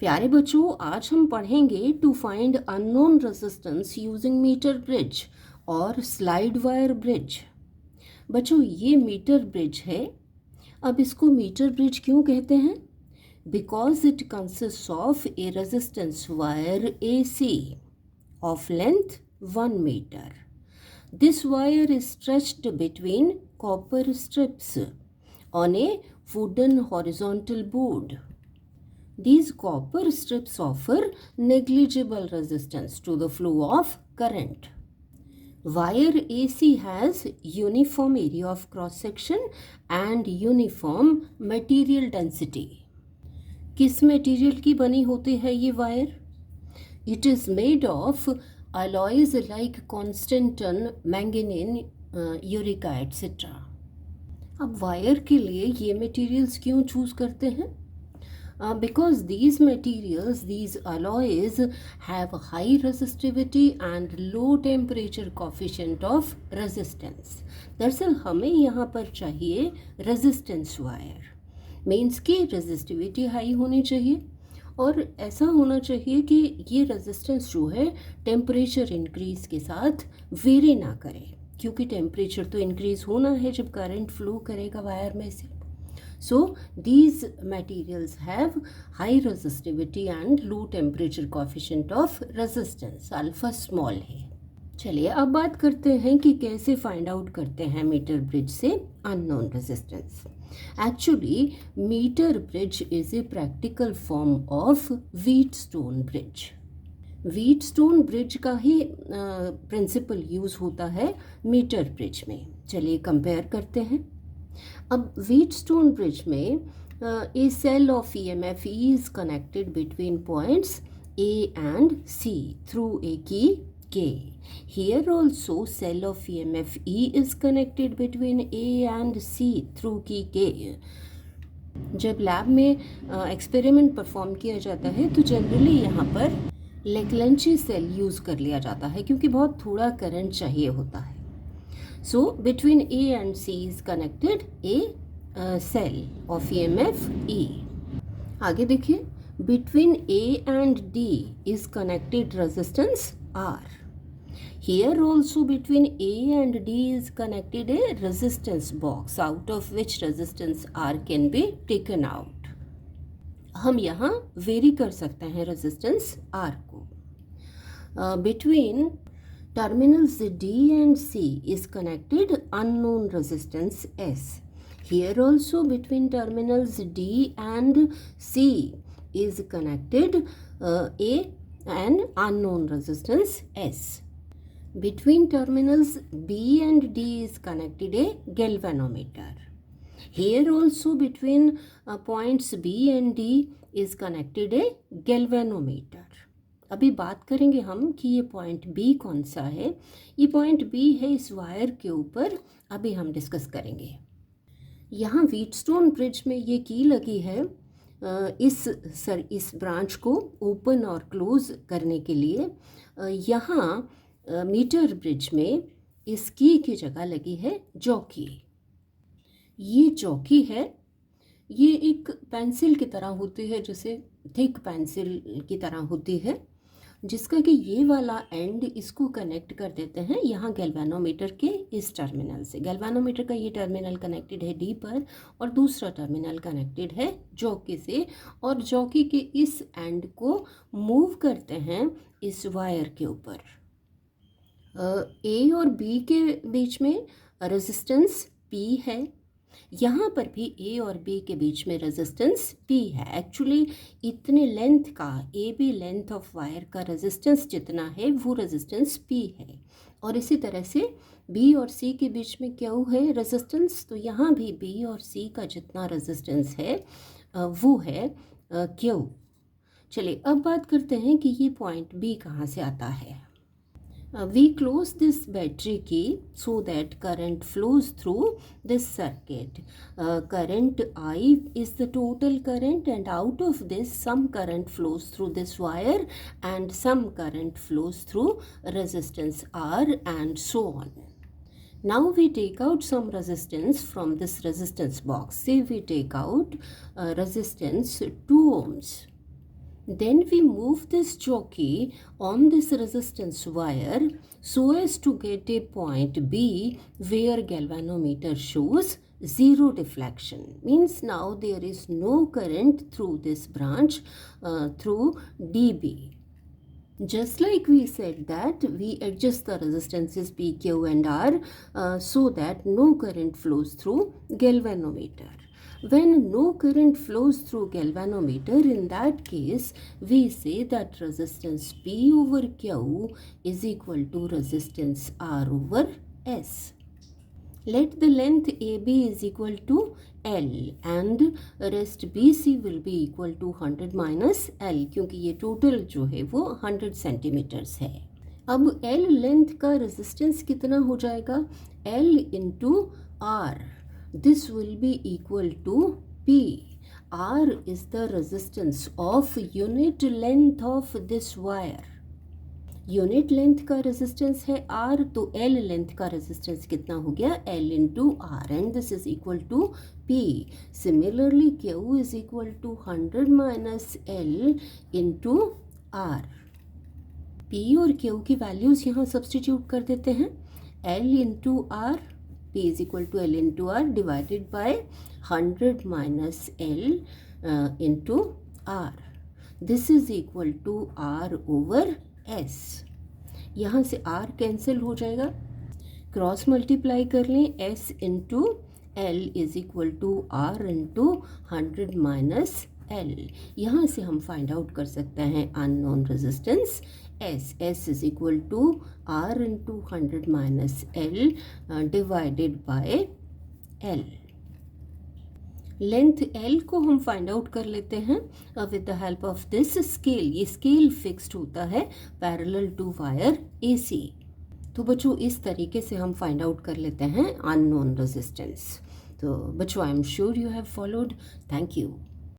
प्यारे बच्चों, आज हम पढ़ेंगे to find unknown resistance using metre bridge और स्लाइड वायर ब्रिज। बच्चों, ये मीटर ब्रिज है। अब इसको मीटर ब्रिज क्यों कहते हैं? Because it consist of A resistance wire AC of length 1 meter. This wire is stretched between copper strips on a wooden horizontal board. These copper strips offer negligible resistance to the flow of current. Wire AC has uniform area of cross section and uniform material density. किस material की बनी होती है ये wire? It is made of alloys like Constantan, manganese, Eureka etc. अब wire के लिए ये मटेरियल्स क्यों चूज करते हैं? Because these materials, these alloys have high resistivity and low temperature coefficient of resistance. दरअसल हमें यहाँ पर चाहिए रेजिस्टेंस वायर, मीन्स कि रेजिस्टिविटी हाई होनी चाहिए और ऐसा होना चाहिए कि ये रेजिस्टेंस जो है टेम्परेचर इंक्रीज के साथ वेरी ना करे, क्योंकि टेम्परेचर तो इंक्रीज होना है जब करंट फ्लो करेगा वायर में से। So these materials have high resistivity and low temperature coefficient of resistance, alpha small है। चलिए अब बात करते हैं कि कैसे फाइंड आउट करते हैं मीटर ब्रिज से unknown resistance. Actually metre bridge is a practical form of Wheatstone bridge. Wheatstone bridge का ही प्रिंसिपल यूज होता है मीटर ब्रिज में। चलिए कंपेयर करते हैं। अब व्हीटस्टोन ब्रिज में a cell of EMF E is connected between points A and C through a key K. Here also cell of EMF E is connected between A and C through key K. जब lab में experiment perform किया जाता है तो generally यहाँ पर लेक्लेंची cell use कर लिया जाता है क्योंकि बहुत थोड़ा करंट चाहिए होता है। So between A and C is connected a cell of EMF E. आगे देखिए, between A and D is connected resistance R. Here also between A and D is connected a resistance box out of which resistance R can be taken out. हम यहाँ very कर सकते हैं resistance R को। Between terminals D and C is connected unknown resistance S. Here also between terminals D and C is connected an unknown resistance S. Between terminals B and D is connected a galvanometer. Here also between points B and D is connected a galvanometer. अभी बात करेंगे हम कि ये point B कौन सा है। ये पॉइंट बी है इस वायर के ऊपर, अभी हम डिस्कस करेंगे। यहाँ व्हीटस्टोन ब्रिज में ये की लगी है इस ब्रांच को ओपन और क्लोज करने के लिए। यहाँ मीटर ब्रिज में इस की जगह लगी है जॉकी। ये जॉकी है, ये एक पेंसिल की तरह होती है, जैसे थिक पेंसिल की तरह होती है, जिसका कि ये वाला एंड इसको कनेक्ट कर देते हैं यहाँ गैल्वेनोमीटर के इस टर्मिनल से। गैल्वेनोमीटर का ये टर्मिनल कनेक्टेड है डी पर और दूसरा टर्मिनल कनेक्टेड है जॉकी से, और जॉकी के इस एंड को मूव करते हैं इस वायर के ऊपर। ए और बी के बीच में रेजिस्टेंस P है, यहाँ पर भी A और B के बीच में रेजिस्टेंस P है। एक्चुअली इतने लेंथ का AB लेंथ ऑफ वायर का रेजिस्टेंस जितना है वो रेजिस्टेंस P है, और इसी तरह से B और C के बीच में क्या है रेजिस्टेंस, तो यहाँ भी B और C का जितना रेजिस्टेंस है वो है Q। चलिए अब बात करते हैं कि ये पॉइंट B कहाँ से आता है। We close this battery key so that current flows through this circuit. Current I is the total current, and out of this some current flows through this wire and some current flows through resistance R and so on. Now we take out some resistance from this resistance box. Say we take out resistance 2 ohms. Then we move this jockey on this resistance wire so as to get a point B where galvanometer shows zero deflection. Means now there is no current through this branch through DB. Just like we said that we adjust the resistances P, Q and R so that no current flows through galvanometer. When no current flows through galvanometer, in that case we say that resistance P over Q is equal to resistance R over S. Let the length AB is equal to L and rest BC will be equal to 100 minus L, क्योंकि ये total जो है वो 100 centimetres है. अब L length का resistance कितना हो जाएगा? L into R. This will be equal to P. R is the resistance of unit length of this wire. Unit length का रेजिस्टेंस है R, तो L लेंथ का रेजिस्टेंस कितना हो गया? L into R and this is equal to P. Similarly Q is equal to 100 minus L into R. P और Q की values यहाँ सब्सटीट्यूट कर देते हैं. L into R, P is equal to L into R divided by 100 minus L into R. This is equal to R over S. यहाँ से R cancel हो जाएगा, क्रॉस मल्टीप्लाई कर लें. S into L is equal to R into 100 minus L. यहाँ से हम find out कर सकते हैं unknown resistance S. S is equal to R into 100 minus L divided by L. Length L को हम फाइंड आउट कर लेते हैं with the help of this scale. ये स्केल फिक्स्ड होता है पैरेलल टू वायर AC. तो बच्चों इस तरीके से हम फाइंड आउट कर लेते हैं अननोन रेजिस्टेंस. तो बच्चों I am sure you have followed. Thank you.